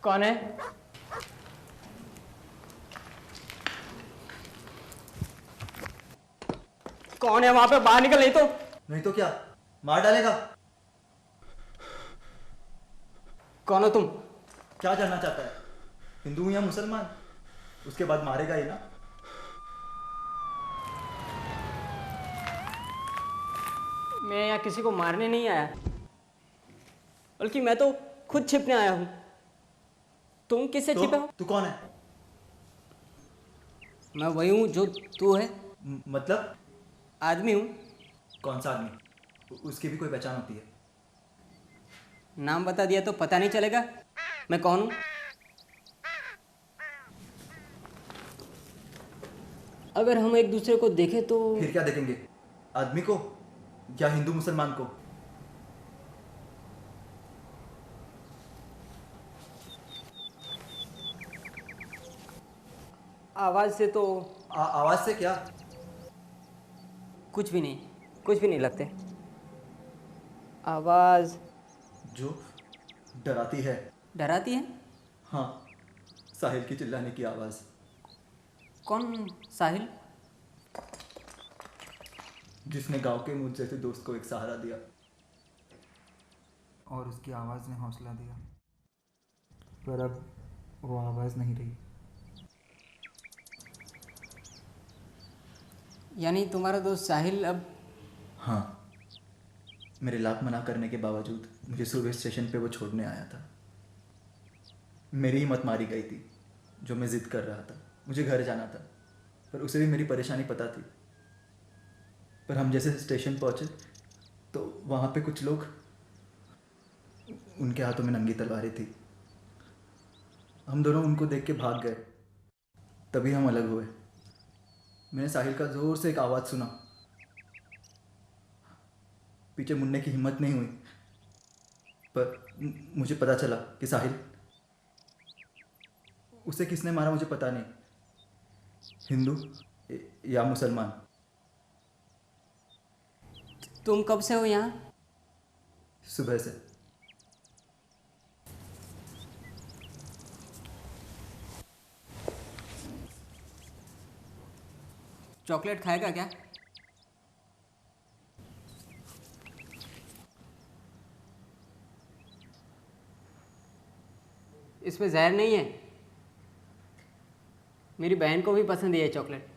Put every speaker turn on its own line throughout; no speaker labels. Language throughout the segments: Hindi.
कौन है? कौन है वहां पे? बाहर निकल, नहीं तो।
नहीं तो क्या, मार डालेगा।
कौन हो तुम?
क्या जानना चाहता है, हिंदू हूं या मुसलमान? उसके बाद मारेगा ही ना।
मैं यहाँ किसी को मारने नहीं आया, बल्कि मैं तो खुद छिपने आया हूँ। तुम किससे
तो
छिपे हो?
तू कौन है?
मैं वही हूँ जो तू है।
मतलब
आदमी हूँ।
कौन सा आदमी? उसकी भी कोई पहचान होती है?
नाम बता दिया तो पता नहीं चलेगा मैं कौन हूँ? अगर हम एक दूसरे को देखें तो
फिर क्या देखेंगे, आदमी को या हिंदू मुसलमान को?
आवाज से तो
आवाज से क्या?
कुछ भी नहीं, कुछ भी नहीं लगते। आवाज
जो डराती है।
डराती है।
हाँ, साहिल की चिल्लाने की आवाज।
कौन? साहिल?
जिसने गांव के मुझ जैसे दोस्त को एक सहारा दिया और उसकी आवाज ने हौसला दिया, पर अब वो आवाज नहीं रही।
यानी तुम्हारा दोस्त साहिल अब?
हाँ, मेरे लाख मना करने के बावजूद मुझे सुबह स्टेशन पे वो छोड़ने आया था। मेरी ही मत मारी गई थी, जो मैं जिद कर रहा था। मुझे घर जाना था, पर उसे भी मेरी परेशानी पता थी। पर हम जैसे स्टेशन पहुंचे तो वहाँ पे कुछ लोग, उनके हाथों में नंगी तलवारें थी। हम दोनों उनको देख के भाग गए, तभी हम अलग हुए। मैंने साहिल का जोर से एक आवाज़ सुना, पीछे मुड़ने की हिम्मत नहीं हुई, पर मुझे पता चला कि साहिल, उसे किसने मारा मुझे पता नहीं, हिंदू या मुसलमान।
तुम कब से हो यहाँ?
सुबह से।
चॉकलेट खाएगा क्या? इसमें जहर नहीं है। मेरी बहन को भी पसंद है ये चॉकलेट,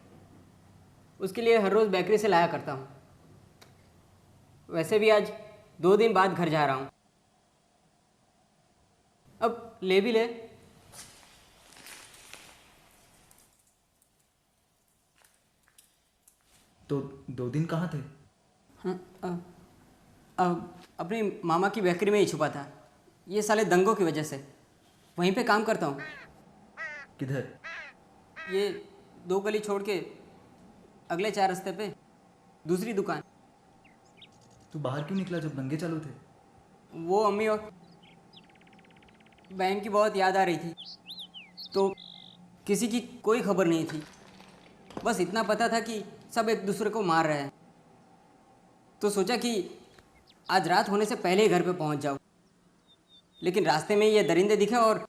उसके लिए हर रोज़ बेकरी से लाया करता हूँ। वैसे भी आज 2 दिन बाद घर जा रहा हूँ, अब ले भी ले।
तो 2 दिन कहाँ थे?
हाँ, अपने मामा की बेकरी में ही छुपा था, ये साले दंगों की वजह से। वहीं पे काम करता हूँ।
किधर?
ये 2 गली छोड़ के अगले 4 रास्ते पे दूसरी दुकान।
तू बाहर क्यों निकला जब दंगे चालू थे?
वो अम्मी और बहन की बहुत याद आ रही थी, तो किसी की कोई खबर नहीं थी। बस इतना पता था कि सब एक दूसरे को मार रहे हैं, तो सोचा कि आज रात होने से पहले ही घर पे पहुंच जाओ। लेकिन रास्ते में ये दरिंदे दिखे और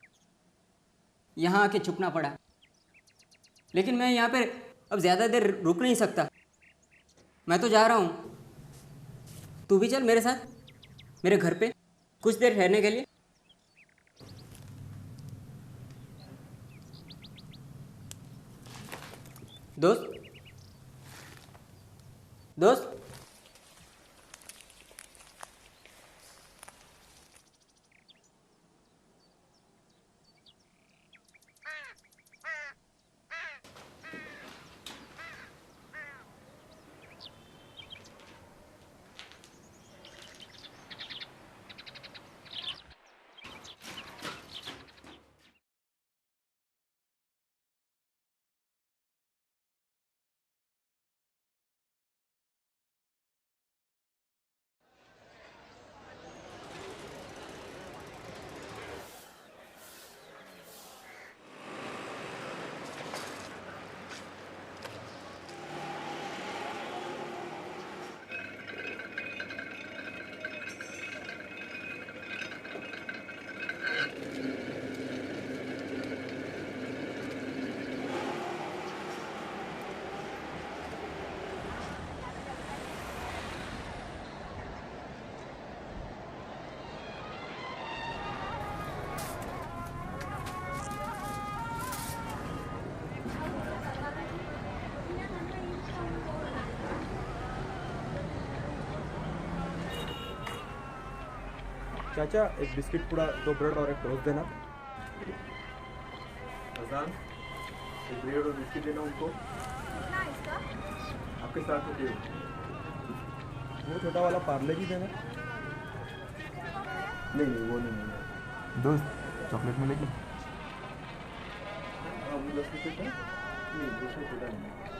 यहाँ आके छुपना पड़ा। लेकिन मैं यहाँ पे अब ज़्यादा देर रुक नहीं सकता, मैं तो जा रहा हूँ। तू भी चल मेरे साथ मेरे घर पे कुछ देर ठहरने के लिए। दोस्त, दोस्त।
चाचा एक बिस्किट पूड़ा 2 ब्रेड और एक टोस्ट देना।
अजान एक ब्रेड और बिस्किट देना उनको। आपके साथ होते हो।
वो छोटा वाला पार्ले भी देना।
नहीं वो नहीं।
दोस्त चॉकलेट मिलेगी?
हाँ वो 10 रुपये का नहीं, 200 छोटा नहीं।